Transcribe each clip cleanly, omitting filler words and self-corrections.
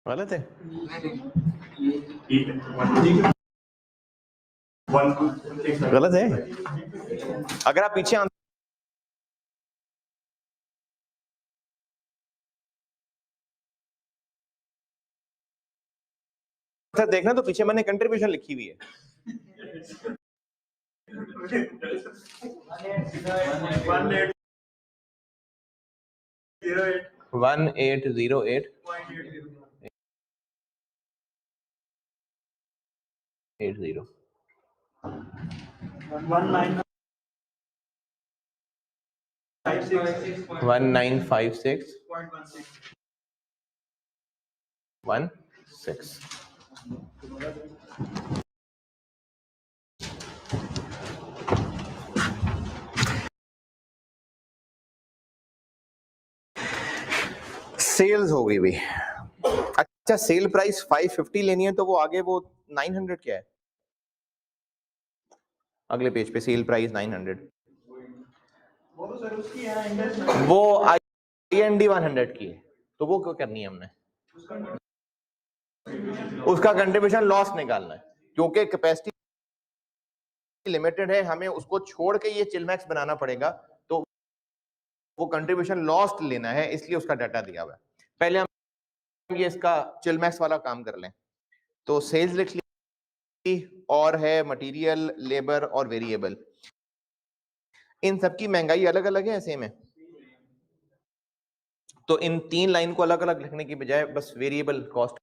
गलत है? गलत है। अगर आप पीछे आंसर देखना तो पीछे मैंने कंट्रीब्यूशन लिखी हुई है। 1808.80 1956.16 सेल्स हो गई भाई। अच्छा, सेल प्राइस 550 लेनी है तो वो आगे वो 900 क्या है? अगले पेज पे सेल प्राइस 900, वो IND 100 की है, तो वो क्यों करनी है हमने? उसका कंट्रीब्यूशन लॉस निकालना है, क्योंकि कैपेसिटी लिमिटेड है, हमें उसको छोड़ के ये चिलमैक्स बनाना पड़ेगा, तो वो कंट्रीब्यूशन लॉस लेना है, इसलिए उसका डाटा दिया हुआ है। पहले हम ये इसका चिलमैक्स वाला काम कर लें। तो सेल्स लिख ली और है मटेरियल, लेबर और वेरिएबल। इन सबकी महंगाई अलग अलग है, सेम है? तो इन तीन लाइन को अलग अलग लिखने की बजाय बस वेरिएबल कॉस्ट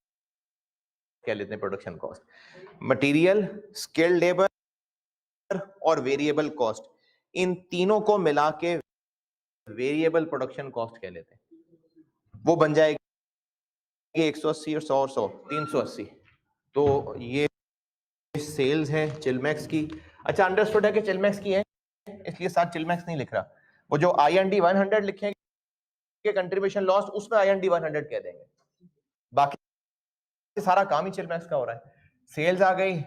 क्या लेते हैं, production cost. Material, skilled labour और वेरिएबल कॉस्ट, इन तीनों को मिला के वेरिएबल प्रोडक्शन कॉस्ट कह लेते हैं। वो बन जाएगी 180 और 100 और 100 380। तो ये सेल्स है चिलमैक्स की। अच्छा, अंडरस्टूड है कि चिलमैक्स की है, इसलिए साथ चिलमैक्स नहीं लिख रहा। वो जो IND 100 लिखेंगे कंट्रीब्यूशन लॉस, उसमें IND 100 कह देंगे, बाकी सारा काम ही चिलमैक्स का हो रहा है। सेल्स आ गई,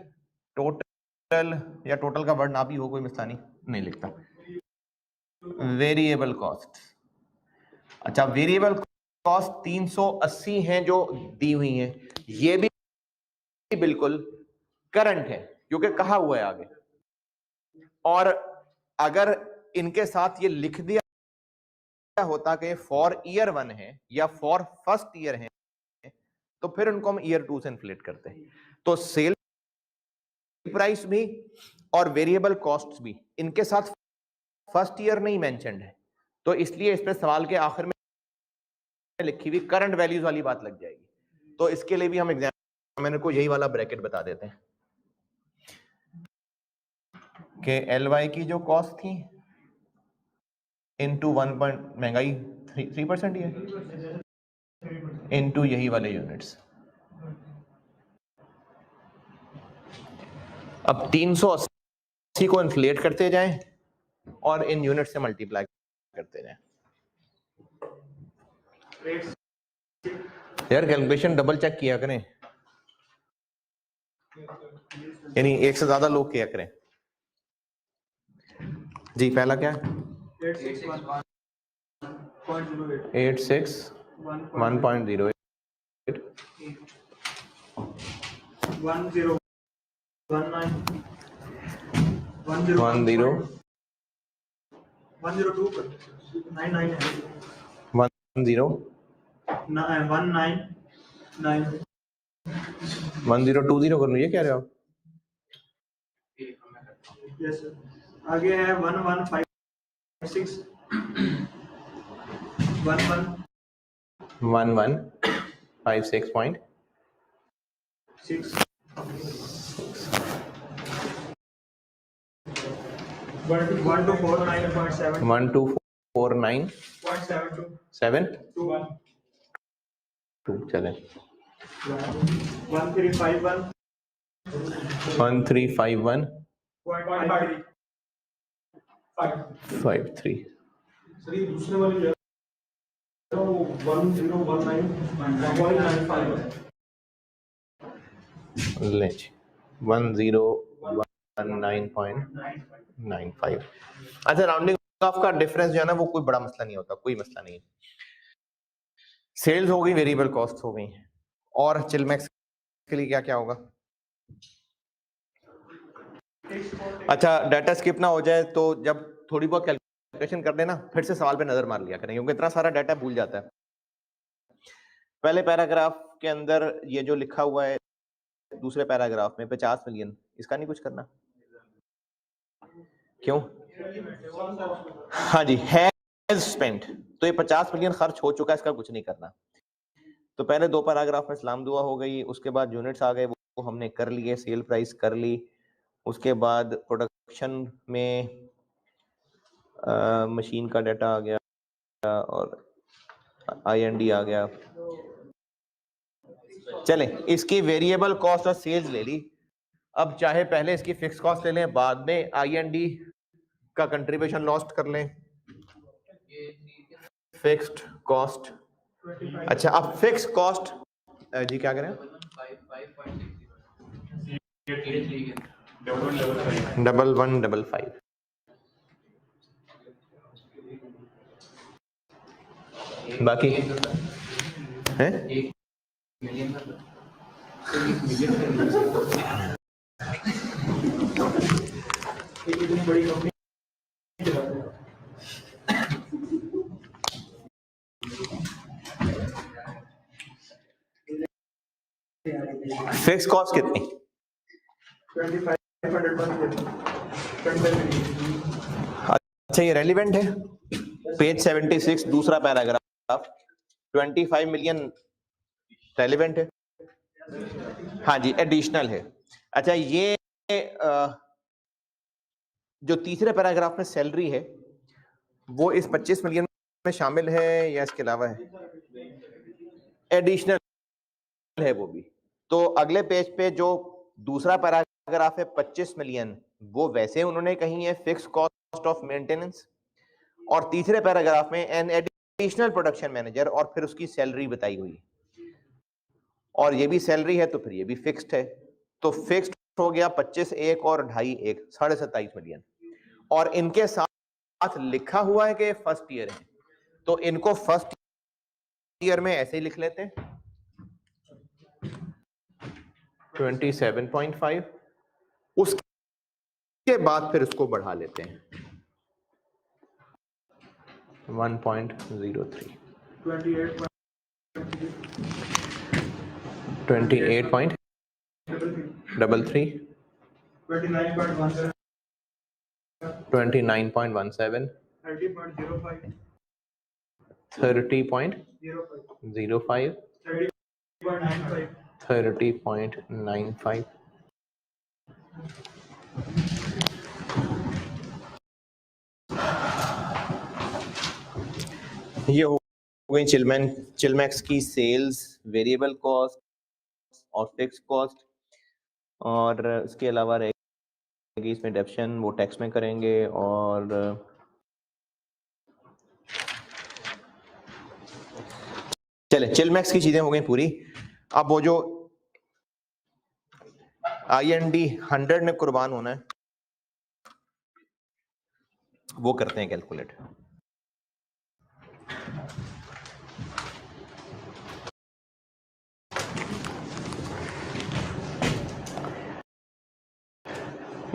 टोटल या टोटल का वर्ड ना भी हो कोई मसला नहीं लिखता। वेरिएबल कॉस्ट, अच्छा वेरिएबल कॉस्ट 380 है जो दी हुई है, ये भी बिल्कुल करंट है क्योंकि कहा हुआ है आगे। और अगर इनके साथ ये लिख दिया होता कि फॉर ईयर 1 है या फॉर फर्स्ट ईयर है, तो फिर उनको हम ईयर 2 से इन्फ्लेट करते हैं। तो सेल प्राइस भी और वेरिएबल कॉस्ट्स भी इनके साथ फर्स्ट ईयर नहीं मेंशन्ड है, तो इसलिए इस पे सवाल के आखिर में लिखी हुई करंट वैल्यूज वाली बात लग जाएगी। तो इसके लिए भी हम एग्जामिनर को यही वाला ब्रैकेट बता देते हैं कि LY की जो कॉस्ट थी इनटू 1 महंगाई 3% ही है, इनटू यही वाले यूनिट्स। अब 380 को इन्फ्लेट करते जाएं और इन यूनिट से मल्टीप्लाई करते जाएं। यार कैलकुलेशन डबल चेक किया करें, यानी एक से ज्यादा लोग किया करें। जी पहला क्या है? 86 1.08 10 1020 कर लो, ये कह रहे हो आप? Yes sir. आगे है 1156 1156.6 1249.7 1249.7 चले 1351 53 सर ये दूसरे वाली जो है वो 1019.95 ले 1019.95। अच्छा, राउंडिंग ऑफ का डिफरेंस जो है ना वो कोई बड़ा मसला नहीं होता, कोई मसला नहीं है। सेल्स हो गई, वेरिएबल कॉस्ट हो गई, और चिलमैक्स के लिए क्या क्या होगा? अच्छा, डाटा स्किप ना हो जाए तो जब थोड़ी बहुत कैलकुलेशन कर देना फिर से सवाल पे नजर मार लिया करें, क्योंकि इतना सारा डाटा भूल जाता है। पहले पैराग्राफ के अंदर ये जो लिखा हुआ है दूसरे पैराग्राफ में 50 मिलियन, इसका नहीं कुछ करना? क्यों? हाँ जी, हैज स्पेंट, तो ये 50 मिलियन खर्च हो चुका है, इसका कुछ नहीं करना। तो पहले दो पैराग्राफ में सलाम दुआ हो गई, उसके बाद यूनिट्स आ गए, वो हमने कर लिए, सेल प्राइस कर ली, उसके बाद प्रोडक्शन में मशीन का डाटा आ गया और IND आ गया। चले, इसकी वेरिएबल कॉस्ट और सेल्स ले ली। अब चाहे पहले इसकी फिक्स कॉस्ट ले लें, बाद में IND का कंट्रीब्यूशन लॉस्ट कर लें, फिक्स्ड कॉस्ट। अच्छा, अब फिक्स कॉस्ट जी क्या करें? 1155 बाकी है फिक्स कॉस्ट कितनी? 2500 अच्छा, ये रेलिवेंट है, पेज 76 दूसरा पैराग्राफ, 25 मिलियन रेलिवेंट है। हाँ जी, एडिशनल है। अच्छा, ये जो तीसरे पैराग्राफ में सैलरी है वो इस 25 मिलियन में शामिल है या इसके अलावा है? एडिशनल है वो भी। तो अगले पेज पे जो दूसरा पैराग्राफ है 25 मिलियन, वो वैसे उन्होंने कही है फिक्स कॉस्ट ऑफ मेंटेनेंस, और तीसरे पैराग्राफ में एन एडिशनल प्रोडक्शन मैनेजर और फिर उसकी सैलरी बताई हुई है, और ये भी सैलरी है तो फिर ये भी फिक्स्ड है। तो फिक्स्ड हो गया 25 एक और 2.5 एक, 27.5 मिलियन, और इनके साथ लिखा हुआ है कि फर्स्ट ईयर है, तो इनको फर्स्ट ईयर में ऐसे ही लिख लेते हैं 27.5, उसके बाद फिर उसको बढ़ा लेते हैं 1.03, 28.33, 29.17, 30.05, 30.95। ये हो गई चिलमैक्स की सेल्स, वेरिएबल कॉस्ट और फिक्स कॉस्ट, और इसके अलावा रहेगी इसमें डेप्शन, वो टैक्स में करेंगे। और चले, चिलमैक्स की चीजें हो गई पूरी। अब वो जो IND 100 में कुर्बान होना है वो करते हैं कैलकुलेट।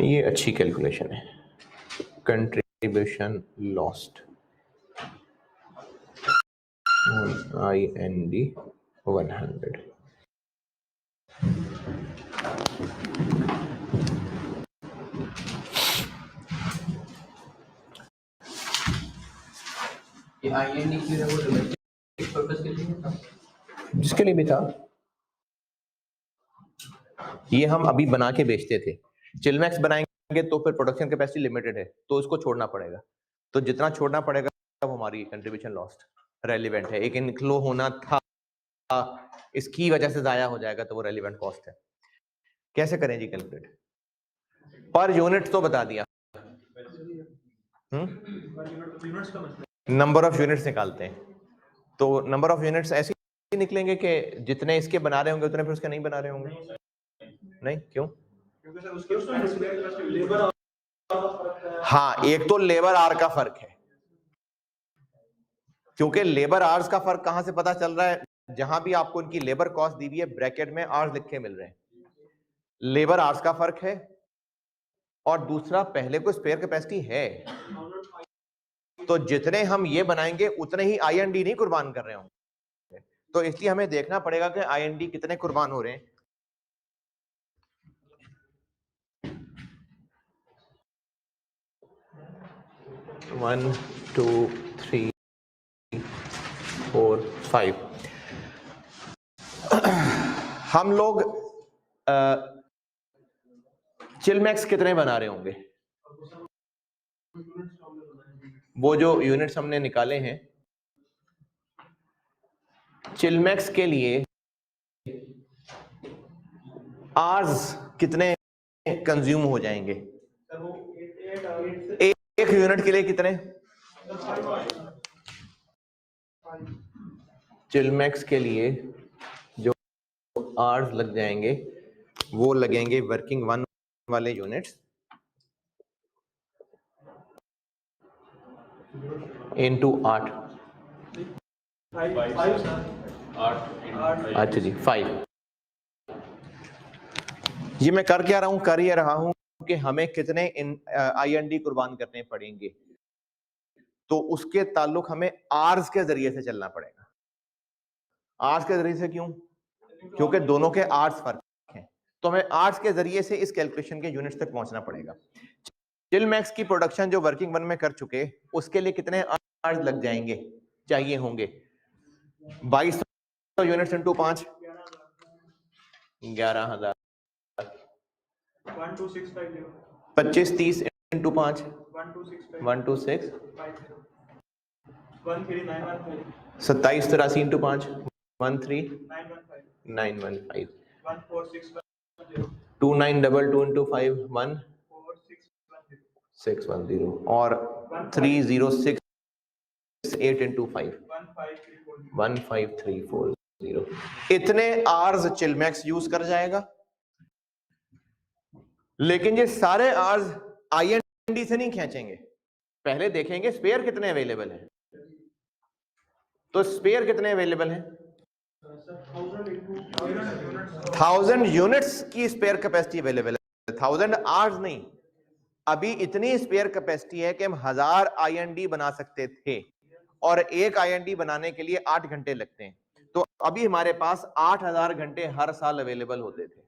ये अच्छी कैलकुलेशन है, कंट्रीब्यूशन लॉस्ट IND 100। IND क्यों है वो डोमेस्टिक पर्पस के लिए था? जिसके लिए भी था, ये हम अभी बना के बेचते थे। चिलमैक्स बनाएंगे तो फिर प्रोडक्शन कैपेसिटी लिमिटेड है, तो इसको छोड़ना पड़ेगा, तो जितना छोड़ना पड़ेगा वो हमारी कंट्रीब्यूशन लॉस्ट रेलिवेंट है। एक इनफ्लो होना था, इसकी वजह से जाया हो जाएगा, तो वो रेलिवेंट कॉस्ट है। कैसे करें जी कैलकुलेट? पर यूनिट तो बता दिया, नंबर ऑफ यूनिट्स निकालते हैं, तो नंबर ऑफ यूनिट्स ऐसे ही निकलेंगे कि जितने इसके बना रहे होंगे उतने फिर उसके नहीं बना रहे होंगे। नहीं, क्यों? हाँ, एक तो लेबर आर का फर्क है, क्योंकि लेबर आवर्स का फर्क कहां से पता चल रहा है? जहां भी आपको इनकी लेबर कॉस्ट दी हुई है ब्रैकेट में आवर्स लिखे मिल रहे हैं, लेबर आवर्स का फर्क है, और दूसरा पहले को स्पेयर कैपेसिटी है, तो जितने हम ये बनाएंगे उतने ही IND नहीं कुर्बान कर रहे होंगे, तो इसलिए हमें देखना पड़ेगा कि IND कितने कुर्बान हो रहे हैं। One two three four five, हम लोग चिलमैक्स कितने बना रहे होंगे? वो जो यूनिट्स हमने निकाले हैं चिलमैक्स के लिए आवर्स कितने कंज्यूम हो जाएंगे? एक यूनिट के लिए कितने? चिलमैक्स के लिए जो आवर्स लग जाएंगे वो लगेंगे वर्किंग वन वाले यूनिट्स इनटू 8। अच्छा जी 5। ये मैं कर क्या रहा हूं? कर ये रहा हूं कि हमें कितने IND कुर्बान करने पड़ेंगे, तो उसके ताल्लुक हमें आर्स के जरिए से चलना पड़ेगा। आर्स के जरिए से क्यों? क्योंकि दोनों के आर्स फर्क हैं, तो हमें आर्स के जरिए से इस कैलकुलेशन के यूनिट्स तक पहुंचना पड़ेगा। चिलमैक्स की प्रोडक्शन जो वर्किंग वन में कर चुके, उसके लिए कितने आर्स लग जाएंगे, चाहिए होंगे? 2200 units into 5, 11,000। 25 30 into 5, 126। 27 83 into 5, 13,915। 2922 into 5, 1,610 और 3068 इंटू 5, 15340। इतने आवर्स चिलमैक्स यूज कर जाएगा, लेकिन ये सारे आवर्स IND से नहीं खींचेंगे, पहले देखेंगे स्पेयर कितने अवेलेबल हैं। तो स्पेयर कितने अवेलेबल हैं? 1000 यूनिट्स की स्पेयर कैपेसिटी अवेलेबल है, 1000 आवर्स नहीं। अभी इतनी स्पेयर कैपेसिटी है कि हम 1000 IND बना सकते थे, और एक IND बनाने के लिए 8 घंटे लगते हैं, तो अभी हमारे पास 8000 घंटे हर साल अवेलेबल होते थे।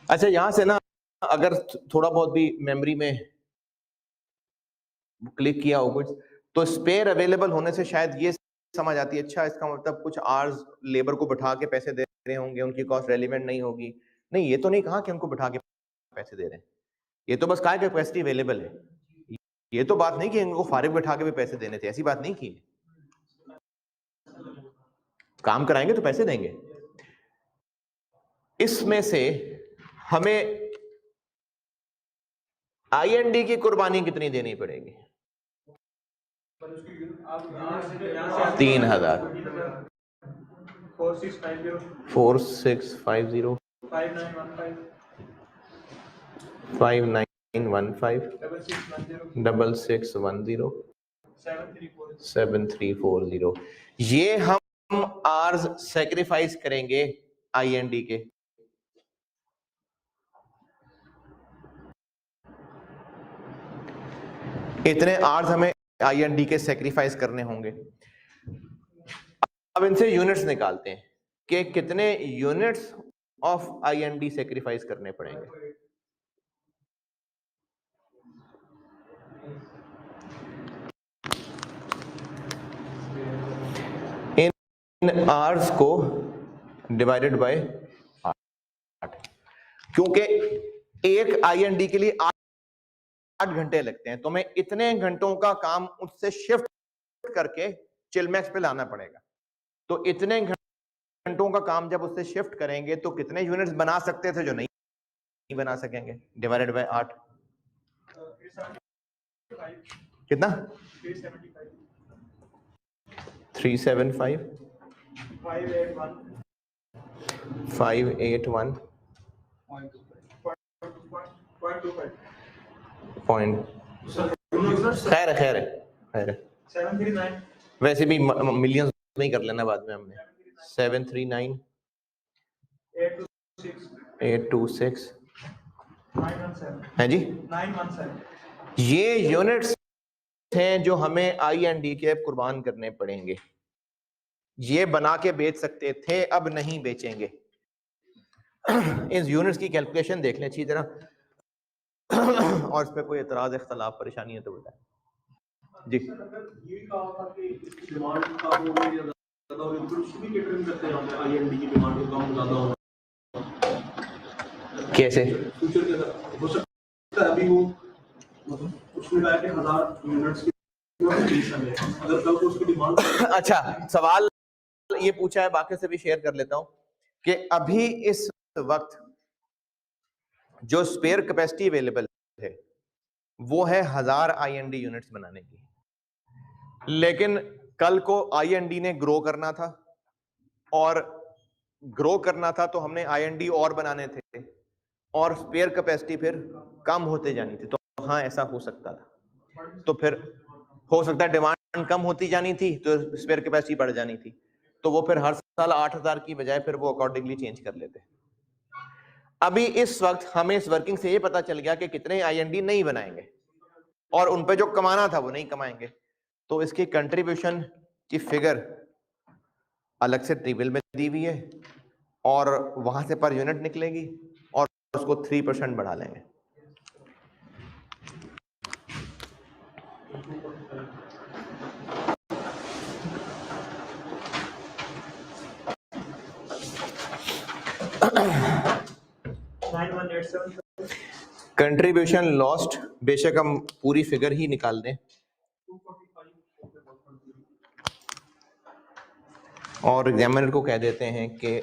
अच्छा, यहां से ना अगर थोड़ा बहुत भी मेमोरी में क्लिक किया हो कुछ, तो स्पेयर अवेलेबल होने से शायद ये समझ आती है, अच्छा इसका मतलब कुछ आवर्स लेबर को बैठा के पैसे दे रहे होंगे, उनकी कॉस्ट रेलिवेंट नहीं होगी। नहीं, ये तो नहीं कहा कि उनको बैठा के पैसे दे रहे हैं, ये तो बस कहा कि कैपेसिटी अवेलेबल है। ये तो बात नहीं कि इनको फारिग बैठा के भी पैसे देने थे, ऐसी बात नहीं की। काम कराएंगे तो पैसे देंगे। इसमें से हमें IND की कुर्बानी कितनी देनी पड़ेगी? 3000, 4650, 5915, 6610, 7340। ये हम आर्स सेक्रीफाइस करेंगे IND के। इतने आर्स हमें IND के सेक्रीफाइस करने होंगे। अब इनसे यूनिट्स निकालते हैं कि कितने यूनिट्स ऑफ IND सेक्रीफाइस करने पड़ेंगे। इन आवर्स को डिवाइडेड बाय 8, क्योंकि एक IND के लिए 8 घंटे लगते हैं, तो हमें इतने घंटों का काम उससे शिफ्ट करके चिलमैक्स पे लाना पड़ेगा। तो इतने घंटों का काम जब उससे शिफ्ट करेंगे तो कितने यूनिट्स बना सकते थे जो नहीं बना सकेंगे, डिवाइडेड बाय 8। कितना? 375। 581 पॉइंट खैर है 739 वैसे भी मिलियंस में ही कर लेना बाद में हमने 739 826 917 है जी 917 ये यूनिट्स हैं जो हमें IND के कुर्बान करने पड़ेंगे। ये बना के बेच सकते थे, अब नहीं बेचेंगे। इस यूनिट्स की कैलकुलेशन देख लें अच्छी तरह और इस पर कोई एतराज इख्तलाफ परेशानी है तो बताएं जी। ये कहा था कि इसकी डिमांड का वो ज्यादा और इनपुट्स भी केटरिंग करते हैं IND की डिमांड को कम ज्यादा हो कैसे फ्यूचर के अंदर हो सकता है। अभी वो मतलब उसमें कहा कि 1000 यूनिट्स की कंडीशन है, अगर कल को उसकी डिमांड अच्छा सवाल ये पूछा है, बाकी से भी शेयर कर लेता हूं कि अभी इस वक्त जो स्पेयर कैपेसिटी अवेलेबल है वो है 1000 IND यूनिट्स बनाने की, लेकिन कल को IND ने ग्रो करना था और ग्रो करना था तो हमने IND और बनाने थे और स्पेयर कैपेसिटी फिर कम होते जानी थी। तो हाँ ऐसा हो सकता था, तो फिर हो सकता है डिमांड कम होती जानी थी तो स्पेयर कैपेसिटी बढ़ जानी थी, तो वो फिर हर साल 8000 की बजाय फिर वो अकॉर्डिंगली चेंज कर लेते। अभी इस वक्त हमें इस वर्किंग से ये पता चल गया कि कितने IND नहीं बनाएंगे और उन पे जो कमाना था वो नहीं कमाएंगे, तो इसकी कंट्रीब्यूशन की फिगर अलग से टेबल में दी हुई है और वहां से पर यूनिट निकलेगी और उसको 3% बढ़ा लेंगे। कंट्रीब्यूशन लॉस्ट बेशक हम पूरी फिगर ही निकाल दें और एग्जामिनर को कह देते हैं कि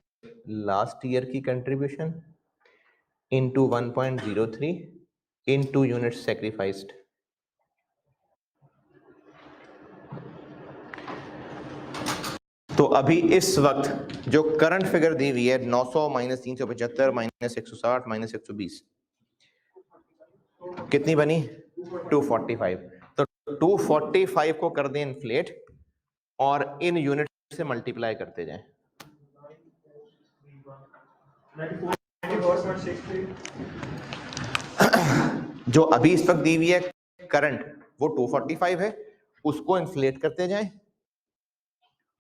लास्ट ईयर की contribution into 1.03 into unit sacrificed. तो अभी इस वक्त जो करंट फिगर दी हुई है 900 माइनस 375 माइनस 160 माइनस 120 कितनी बनी 245। तो 245 को कर दें इन्फ्लेट और इन यूनिट से मल्टीप्लाई करते जाएं। जो अभी इस वक्त दी हुई है करंट वो 245 है, उसको इन्फ्लेट करते जाएं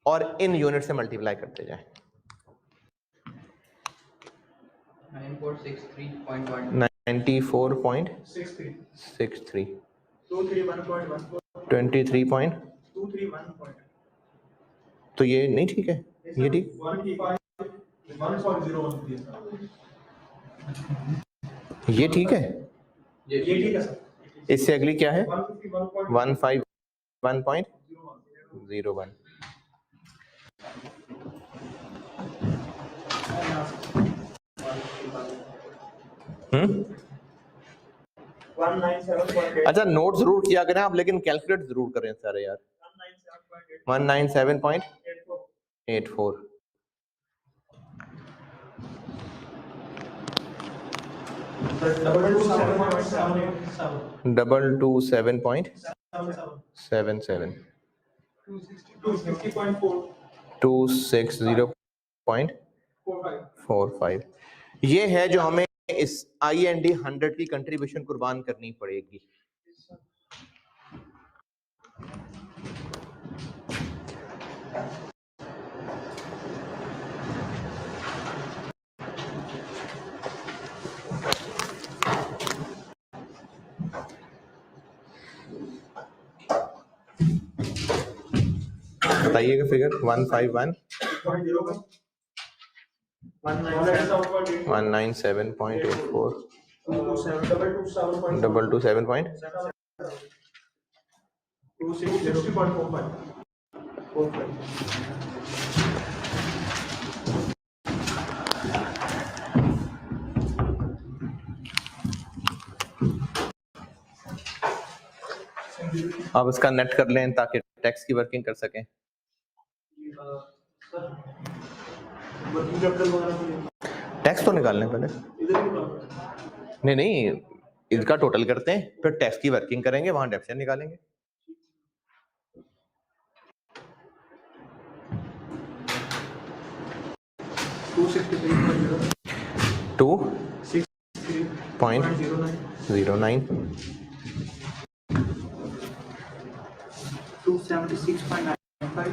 और इन यूनिट से मल्टीप्लाई करते जाएं। 9463.1 94.63 23. तो ये नहीं ठीक है, ये ठीक ये ठीक है। ये ठीक है सर। इससे अगली क्या है 151.01। अच्छा नोट जरूर किया करें आप, लेकिन कैलकुलेट जरूर करें सारे यार। 197.84 227.77 260.45 ये है जो हमें इस IND 100 की कंट्रीब्यूशन कुर्बान करनी पड़ेगी। बताइएगा फिगर 151 197.84 अब इसका नेट कर लें ताकि टैक्स की वर्किंग कर सकें। वर्किंग कैपिटल वगैरह को टैक्स तो निकालने पहले, इधर ही निकालना। नहीं इसका टोटल करते हैं, फिर टैक्स की वर्किंग करेंगे, वहां डेफिसिट निकालेंगे। टू 2.09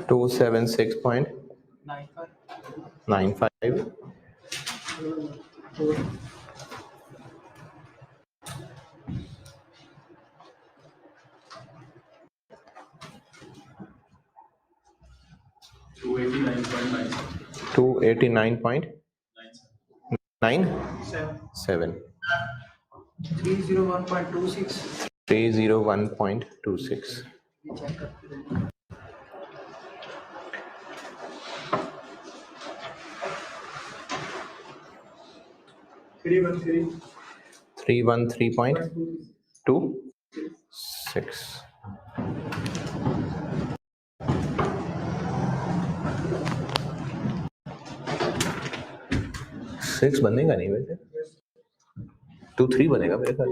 276.95 289.97 301.26 313.26 6 बनेगा नहीं वैसे, 23 बनेगा मेरे ख्याल।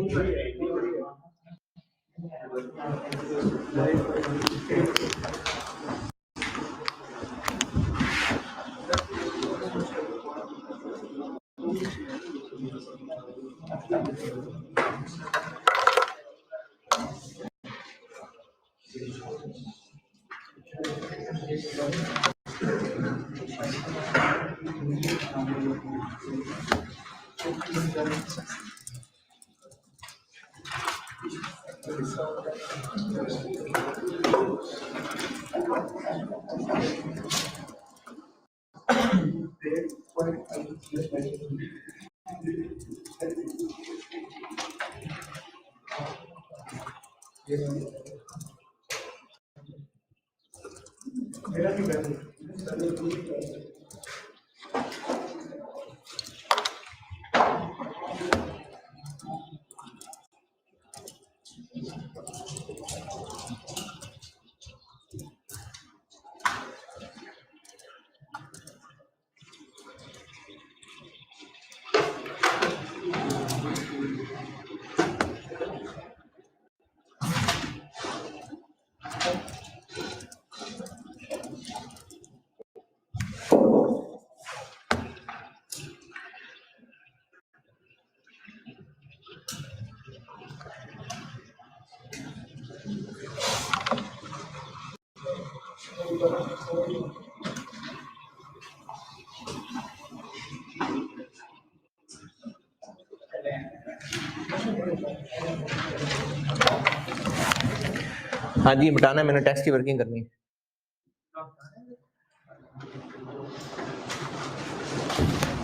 हाँ जी मिटाना है, मैंने टैक्स की वर्किंग करनी है।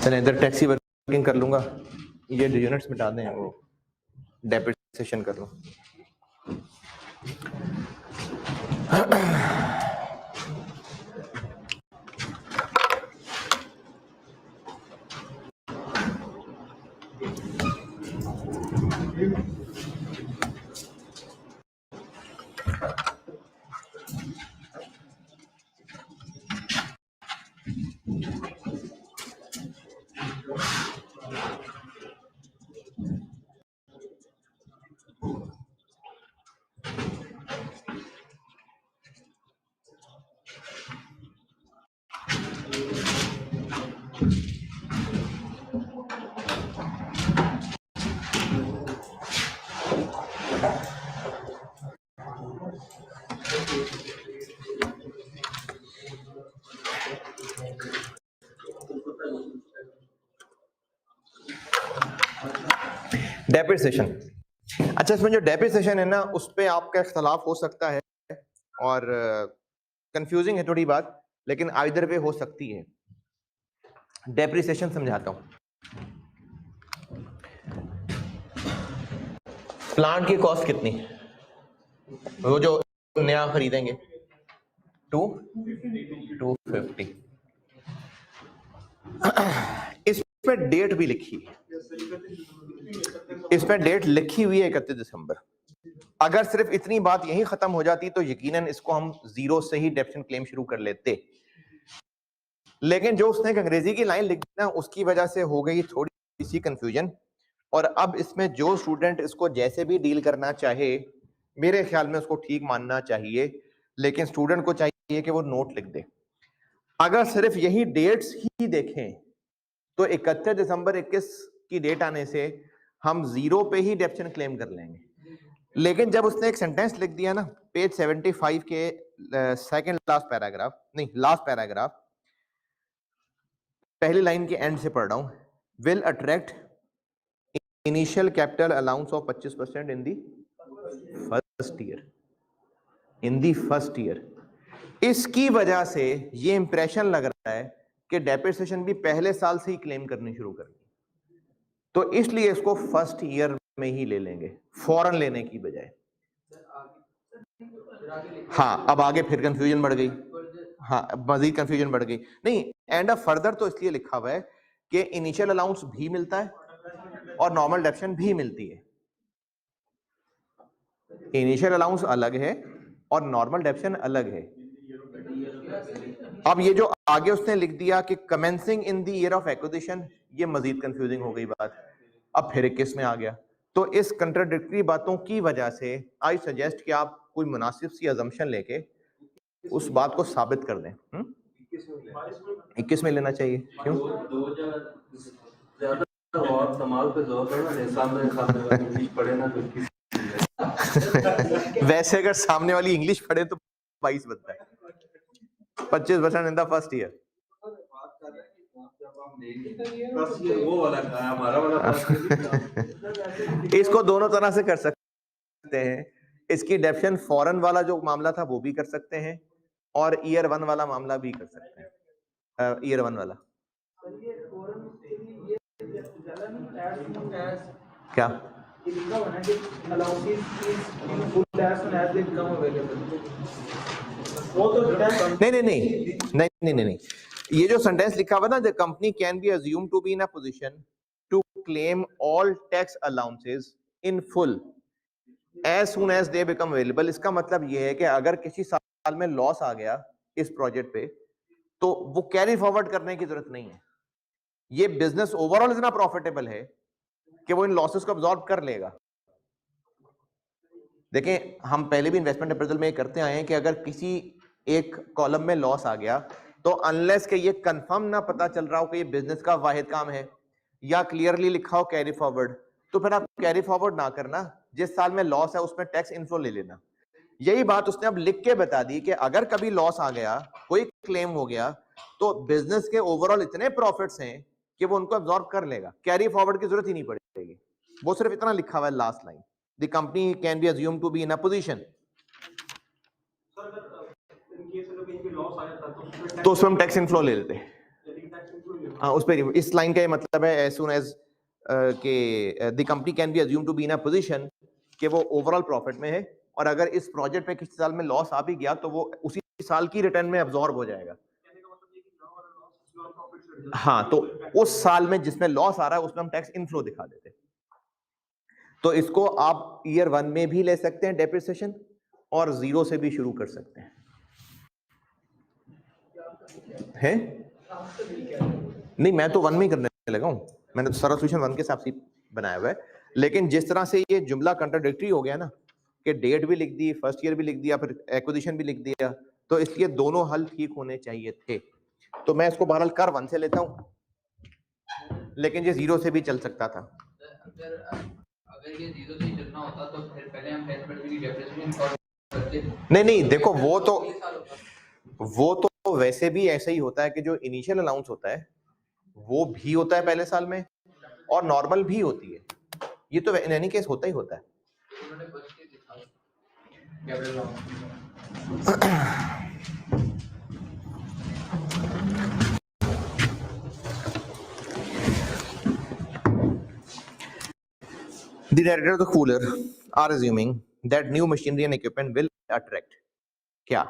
चलिए इधर टैक्स की वर्किंग कर लूंगा, ये यूनिट्स मिटा दें, वो डेप्रिसिएशन कर लूँ। डेप्रिसिएशन, अच्छा इसमें जो डेप्रिसिएशन है ना उस पे आपका इख्तलाफ हो सकता है और कंफ्यूजिंग है थोड़ी बात, लेकिन आइदर वे हो सकती है। डेप्रिसिएशन समझाता हूं। प्लांट की कॉस्ट कितनी, वो जो नया खरीदेंगे 250। इस पे डेट भी लिखी है, इस पे डेट लिखी हुई है 31 दिसंबर। अगर सिर्फ इतनी बात यही खत्म हो जाती तो यकीनन इसको हम जीरो से ही डेप्रिसिएशन क्लेम शुरू कर लेते, लेकिन जो उसने एक अंग्रेजी की लाइन लिखी ना, उसकी वजह से हो गई थोड़ी सी कंफ्यूजन। और अब इसमें जो स्टूडेंट इसको जैसे भी डील करना चाहे, मेरे ख्याल में उसको ठीक मानना चाहिए, लेकिन स्टूडेंट को चाहिए कि वो नोट लिख दे। अगर सिर्फ यही डेट्स ही देखें तो 31 दिसंबर 21 की डेट आने से हम जीरो पे ही डेप्शन क्लेम कर लेंगे। लेकिन जब उसने एक सेंटेंस लिख दिया ना, पेज 75 के सेकंड लास्ट पैराग्राफ, नहीं लास्ट पैराग्राफ, पहली लाइन के एंड से पढ़ रहा हूं, will attract initial capital allowance of 25% in the first year, in the first year. इसकी वजह से ये इंप्रेशन लग रहा है कि डेप्रिसिएशन भी पहले साल से ही क्लेम करनी शुरू करनी, तो इसलिए इसको फर्स्ट ईयर में ही ले लेंगे, फौरन लेने की बजाय। हाँ, अब आगे फिर कंफ्यूजन बढ़ गई। हाँ, मजीद कंफ्यूजन बढ़ गई। नहीं, एंड ऑफ फर्दर तो इसलिए लिखा हुआ है कि इनिशियल अलाउंस भी मिलता है और नॉर्मल डेप्शन भी मिलती है। इनिशियल अलाउंस अलग है और नॉर्मल डेप्शन अलग है। अब ये जो आगे उसने लिख दिया कि commencing in the year of acquisition, ये मजीद कंफ्यूजिंग हो गई बात। अब फिर 21 में आ गया। तो इस कंट्राडिक्टरी बातों की वजह से आई सजेस्ट कि आप कोई मुनासिब सी अजम्पशन लेके उस बात को साबित कर दें। 21 में लेना चाहिए। क्यों? वैसे अगर सामने वाली इंग्लिश पढ़े तो 22 बनता है, 25% इन द फर्स्ट ईयर। इसको दोनों तरह से कर सकते हैं। इसकी डेप्शन फॉरेन वाला जो मामला था वो भी कर सकते हैं और ईयर 1 वाला मामला भी कर सकते हैं। ईयर 1 वाला क्या? नहीं, ये जो सेंटेंस लिखा हुआ ना, the company can be assume to be in a position to claim all tax allowances in full as soon as they become available. इसका मतलब ये है कि अगर किसी साल में लॉस आ गया इस प्रोजेक्ट पे, तो वो कैरी फॉरवर्ड करने की जरूरत नहीं है। ये बिजनेस ओवरऑल इतना प्रॉफिटेबल है कि वो इन लॉसेस को अब्सॉर्ब कर लेगा। देखें, हम पहले भी इन्वेस्टमेंट अप्रेजल में करते आए हैं कि अगर किसी एक कॉलम में लॉस आ गया, तो अनलेस के ये कंफर्म ना पता चल रहा हो कि ये बिजनेस का वाहिद काम है या क्लियरली लिखा हो कैरी फॉरवर्ड, तो फिर आप कैरी फॉरवर्ड ना करना, जिस साल में लॉस है उसमें टैक्स इनफ्लो ले लेना। यही बात उसने अब लिख के बता दी कि अगर कभी लॉस आ गया, कोई क्लेम हो गया, तो बिजनेस के ओवरऑल इतने प्रॉफिट्स हैं कि वो उनको अब्सॉर्ब कर लेगा, कैरी फॉरवर्ड की जरूरत ही नहीं पड़ेगी। वो सिर्फ इतना लिखा हुआ है last line, the company can be assume to be in a position. तो उसमें हम टैक्स इनफ्लो ले लेते हैं। हाँ, उस पर इस लाइन का ये मतलब है एज सून एज के the company can be assume to be in a position कि वो ओवरऑल प्रॉफिट में है, और अगर इस प्रोजेक्ट पे किसी साल में लॉस आ भी गया तो वो उसी साल की रिटर्न में अब्सॉर्ब हो जाएगा। हाँ, तो उस साल में जिसमें लॉस आ रहा है उसमें हम टैक्स इनफ्लो दिखा देते हैं। तो इसको आप ईयर 1 में भी ले सकते हैं डेप्रिसिएशन, और जीरो से भी शुरू कर सकते हैं। है? नहीं, मैं तो 1 में ही करने लगा हूं, मैंने तो सारा सोल्यूशन 1 के हिसाब से बनाया हुआ है। लेकिन जिस तरह से ये जुमला कंट्राडिक्टरी हो गया ना, कि डेट भी लिख दी, फर्स्ट ईयर भी लिख दिया, फिर एक्विजिशन भी लिख दिया, तो इसलिए दोनों हल ठीक होने चाहिए थे। तो मैं इसको बहरहाल कर 1 से लेता हूं, लेकिन ये जीरो से भी चल सकता था। अगर ये जीरो से चलना होता तो फिर पहले हम टेस्ट में भी डेप्रिसिएशन करते। नहीं, देखो वो तो वैसे भी ऐसा ही होता है कि जो इनिशियल अलाउंस होता है वो भी होता है पहले साल में, और नॉर्मल भी होती है। ये तो इन एनी केस होता ही होता है। उन्होंने बस के दिखा capital The director of the cooler are assuming that new machinery and equipment will attract क्या?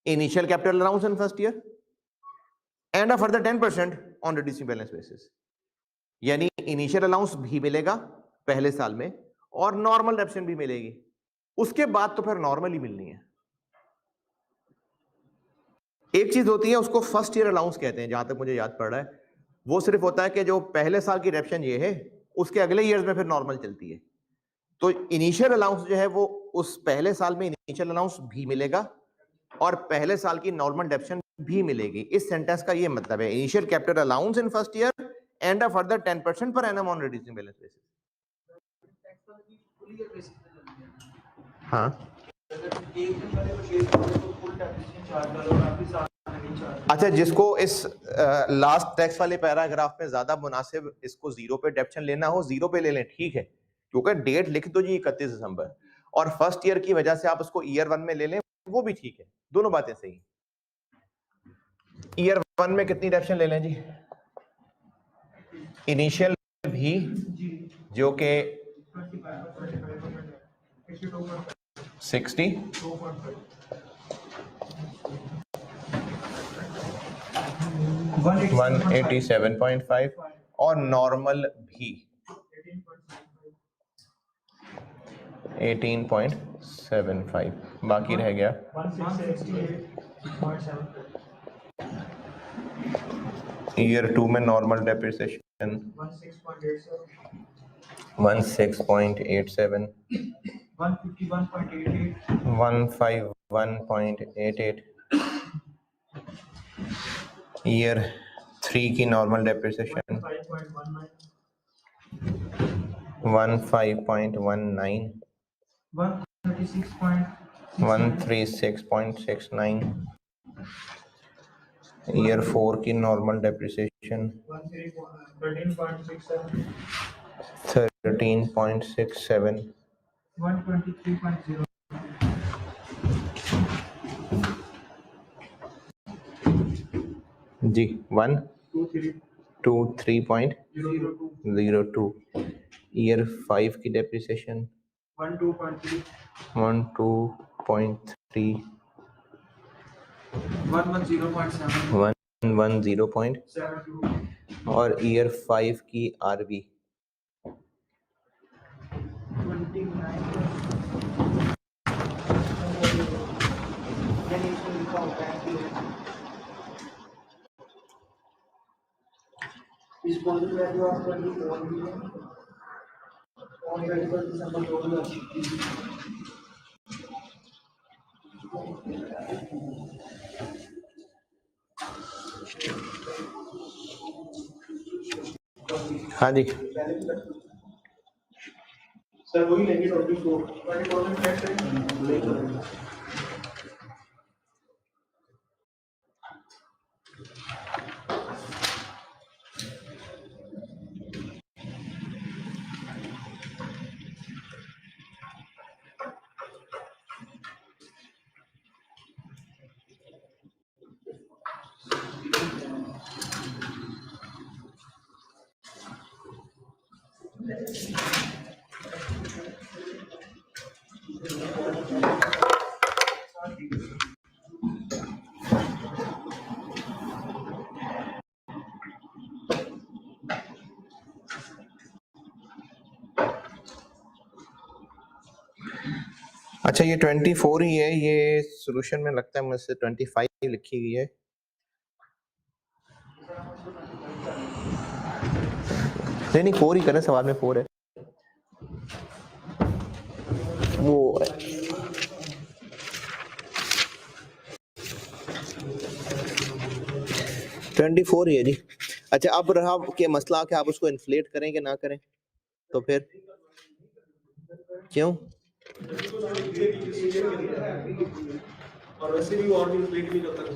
Initial capital allowance in first year and a further 10% on reducing balance basis. यानी initial allowance भी मिलेगा पहले साल में और नॉर्मल डेप्शन भी मिलेगी, उसके बाद तो फिर नॉर्मल ही मिलनी है। एक चीज होती है उसको फर्स्ट ईयर अलाउंस कहते हैं, जहां तक मुझे याद पड़ रहा है। वो सिर्फ होता है कि जो पहले साल की डेप्शन ये है, उसके अगले ईयर्स में फिर नॉर्मल चलती है। तो इनिशियल अलाउंस जो है वो उस पहले साल में इनिशियल अलाउंस भी मिलेगा और पहले साल की नॉर्मल डेप्शन भी मिलेगी। इस सेंटेंस का ये मतलब है, initial capital allowance in first year and a further 10% per annum on reducing balance basis. हाँ अच्छा, जिसको इस लास्ट टैक्स वाले पैराग्राफ में ज्यादा मुनासिब इसको जीरो पे डेप्शन लेना हो, जीरो पे ले लें, ठीक है, क्योंकि डेट लिख दो जी 31 दिसंबर, और फर्स्ट ईयर की वजह से आप उसको ईयर 1 में ले लें, वो भी ठीक है, दोनों बातें सही। ईयर 1 में कितनी डेप्शन ले लें जी? इनिशियल भी, जो के 60, 187.5 और नॉर्मल भी 18.75, बाकी रह गया 168.7। ईयर 2 में नॉर्मल डेप्रिसिएशन 16.87, 151.88। ईयर 3 की नॉर्मल डेप्रिसिएशन 15.19, 136.69। ईयर 4 की नॉर्मल डेप्रिसिएशन 13.67, 123.0। जी 123.02। ईयर 5 की डेप्रिसिएशन 12.3, 110.72 और ईयर 5 की आरबी 24। हाँ जी सर वही लेंगे 24। अच्छा, ये 24 ही है, ये सॉल्यूशन में लगता है मुझसे 25 लिखी गई है। नहीं 4 ही करें, सवाल में 4 है वो। 24 ही है जी। अच्छा, अब रहा कि मसला कि आप उसको इन्फ्लेट करें कि ना करें, तो फिर क्यों? और वैसे भी और इन्फ्लेट भी करता है,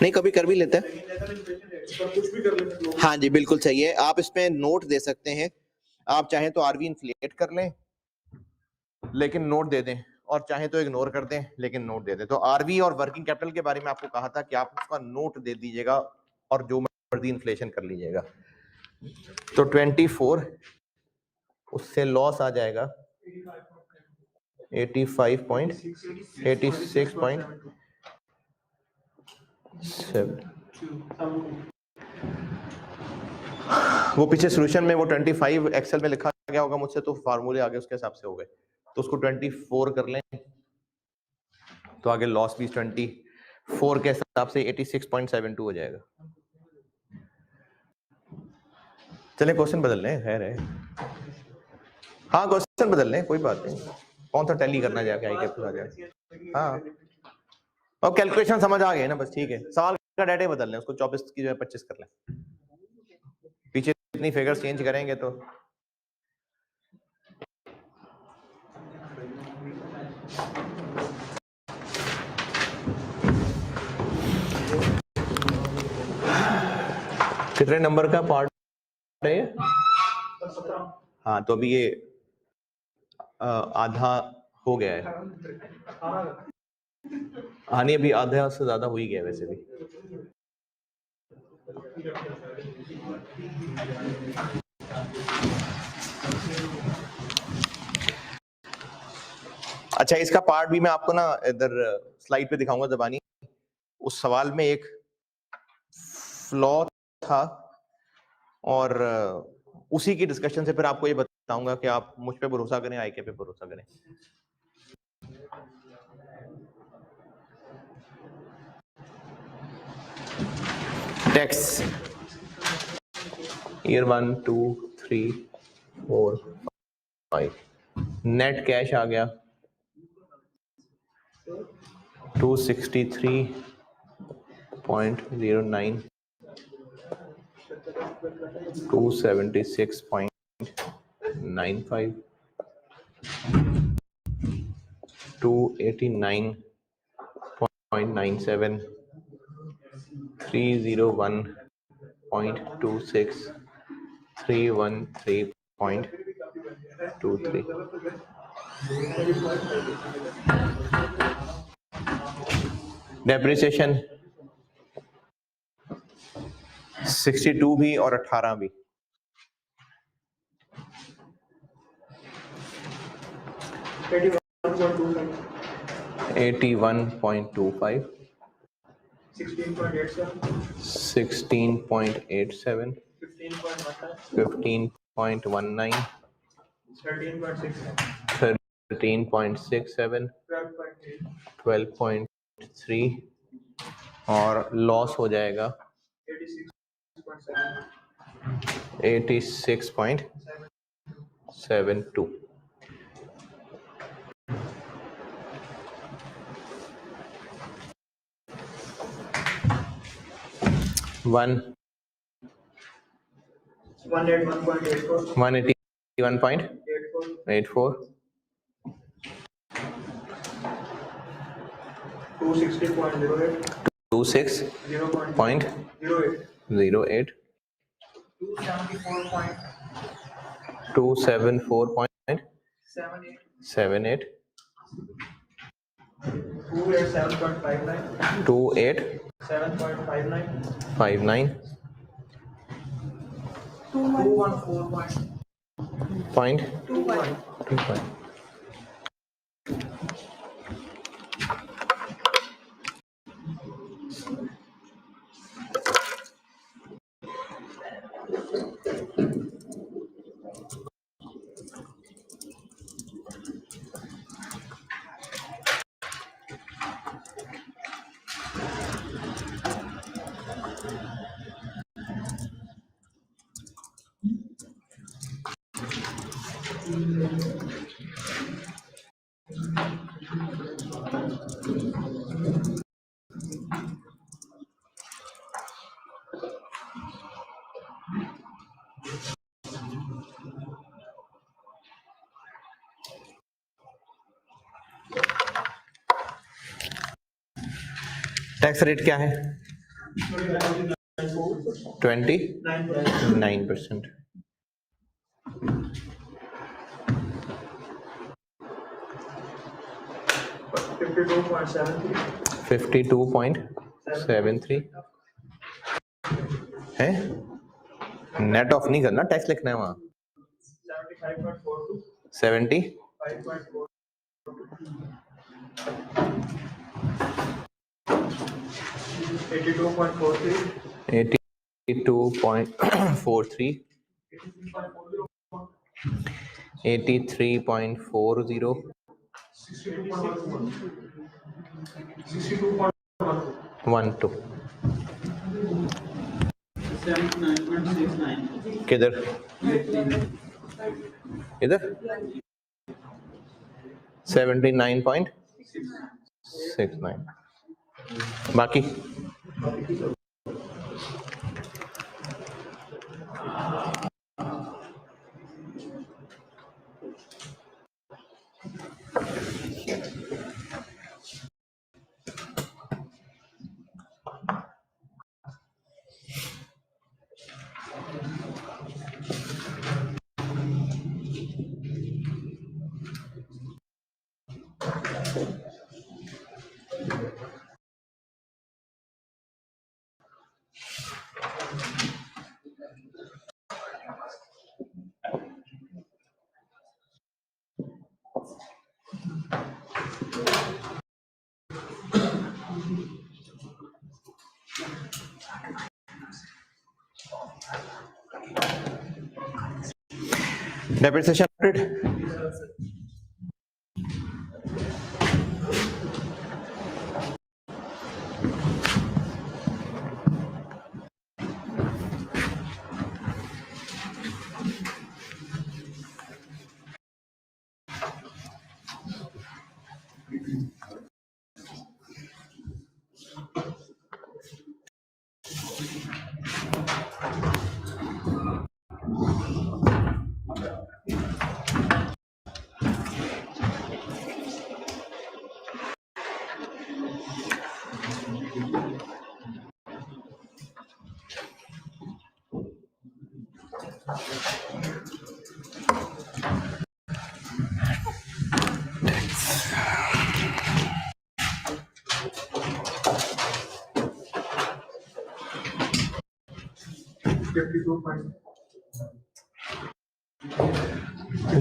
नहीं, कभी कर भी लेते हैं, कुछ भी कर लेते हैं। हाँ जी बिल्कुल सही है। आप इसमें नोट दे सकते हैं, आप चाहें तो आरवी इन्फ्लेट कर लें लेकिन नोट दे दें, और चाहें तो इग्नोर कर दें लेकिन नोट दे दें। तो आरवी और वर्किंग कैपिटल के बारे में आपको कहा था कि आप उसका नोट दे दीजिएगा और जो मर्जी इन्फ्लेशन कर लीजिएगा। तो 24 उससे लॉस आ जाएगा 86.7। वो पीछे सॉल्यूशन में वो 25 एक्सेल में लिखा गया होगा मुझसे, तो फार्मूले आगे उसके हिसाब से हो गए। तो उसको 24 कर लें तो आगे लॉस भी 20 4 के हिसाब से 86.72 हो जाएगा। चले क्वेश्चन बदल लें, खैर है। हाँ क्वेश्चन बदल लें, कोई बात नहीं। कौन सा टैली करना जाके आई कैप आ जाए। हाँ और कैलकुलेशन समझ आ गए ना, बस ठीक है। सवाल का डाटा बदल लें, उसको 24 की जो है 25 कर लें। पीछे इतनी फिगर्स चेंज करेंगे तो कितने नंबर का पार्ट है ये? हाँ तो अभी ये आधा हो गया है। हाँ नहीं अभी आधा से ज्यादा हो ही गया वैसे भी। अच्छा इसका पार्ट भी मैं आपको ना इधर स्लाइड पे दिखाऊंगा ज़बानी। उस सवाल में एक फ्लॉ था और उसी की डिस्कशन से फिर आपको ये बताऊंगा कि आप मुझ पे भरोसा करें आई के पे भरोसा करें। टैक्स ईयर 1 2 3 4 5 नेट कैश आ गया 263.09 276.95 289.97 301.26 313.23 डेप्रिसिएशन 62 भी और 18 भी। $81.25 16.87 15.19 13.67 12.3 और लॉस हो जाएगा 86.72। वन 181.84 260.08 274.78 28.59 214.25 टैक्स रेट क्या है 29%। $52.73 है। नेट ऑफ नहीं करना, टैक्स लिखना है वहां 70 82.43 83.40 1 2 79.69 किधर इधर 79.69 बाकी depreciation rate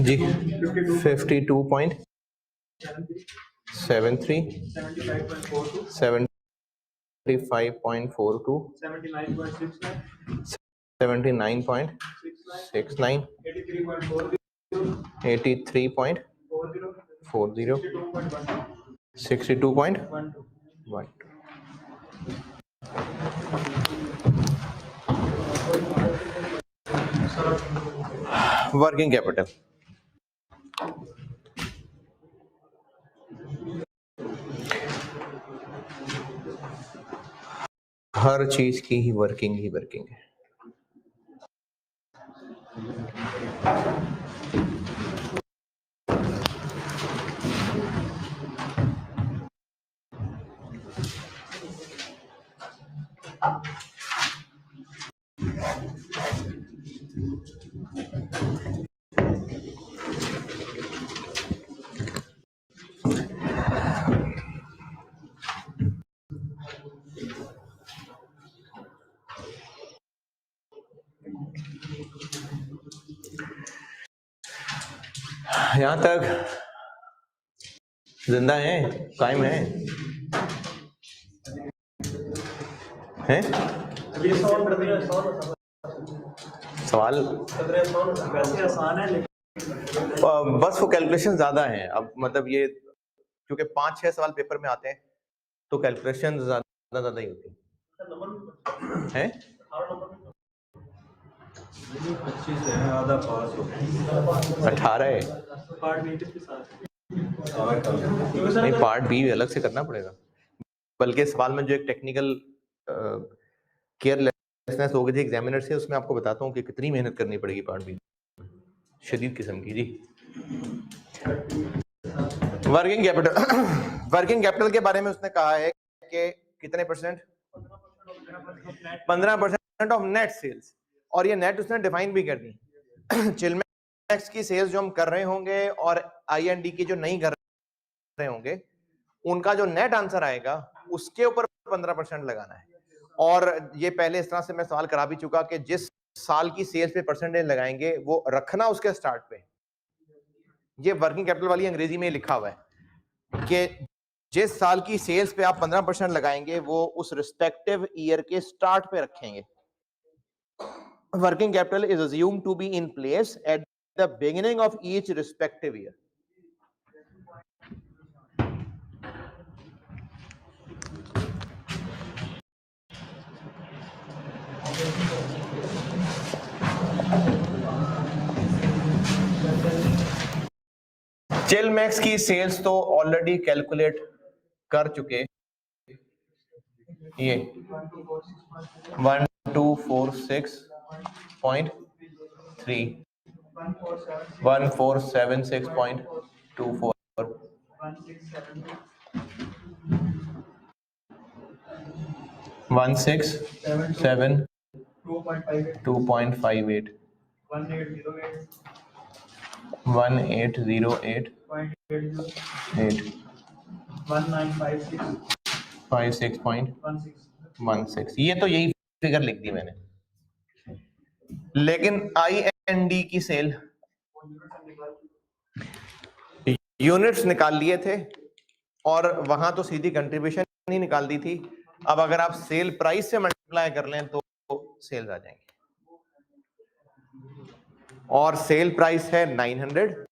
जी 52.73 75.42 79.69 83.40 62.1 वर्किंग कैपिटल हर चीज की ही वर्किंग है यहां तक जिंदा है कायम है हैं सवाल आसान है बस वो कैलकुलेशन ज्यादा है अब मतलब ये क्योंकि 5-6 सवाल पेपर में आते हैं तो कैलकुलेशन ज्यादा ही होती है 25 है आधा पास हो 18 है पार्ट बी के साथ नहीं पार्ट बी अलग से करना पड़ेगा बल्कि सवाल में जो एक टेक्निकल केयरलेसनेस हो गई थी एग्जामिनर से उसमें आपको बताता हूँ कि कितनी मेहनत करनी पड़ेगी पार्ट बी शदीद किस्म की जी वर्किंग कैपिटल के बारे में उसने कहा है कि कितने परसेंट 15% ऑफ नेट सेल्स और ये नेट उसने डिफाइन भी कर दी चिलमैक्स की सेल्स जो हम कर रहे होंगे और आई&डी की जो नहीं कर रहे होंगे उनका जो नेट आंसर आएगा उसके ऊपर 15% लगाना है और ये पहले इस तरह से मैं सवाल करा भी चुका कि जिस साल की सेल्स पे परसेंटेज लगाएंगे वो रखना उसके स्टार्ट पे ये वर्किंग कैपिटल वाली अंग्रेजी में लिखा हुआ है कि जिस साल की सेल्स पे आप 15% लगाएंगे वो उस रिस्पेक्टिव ईयर के स्टार्ट पे रखेंगे working capital is assumed to be in place at the beginning of each respective year चिल मैक्स की सेल्स तो ऑलरेडी कैलकुलेट कर चुके, ये 1246.3 1476.24 1672.58 1808.8 56.16, ये तो यही फिगर लिख दी मैंने। लेकिन IND की सेल यूनिट्स निकाल लिए थे और वहां तो सीधी कंट्रीब्यूशन ही निकाल दी थी। अब अगर आप सेल प्राइस से मल्टीप्लाई कर लें तो सेल्स आ जाएंगे, और सेल प्राइस है 900,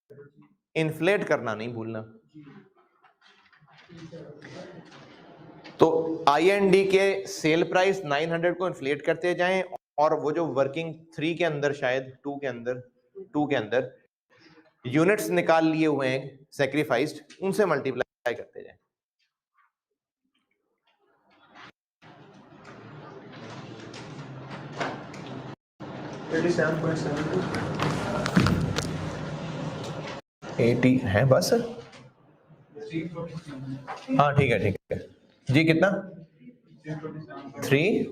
इन्फ्लेट करना नहीं भूलना। तो IND के सेल प्राइस 900 को इन्फ्लेट करते जाएं, और वो जो वर्किंग 3 के अंदर, शायद 2 के अंदर यूनिट्स निकाल लिए हुए हैं सैक्रिफाइस्ड, उनसे मल्टीप्लाई करते जाएं। $80 है बस। हाँ ठीक है जी, कितना 3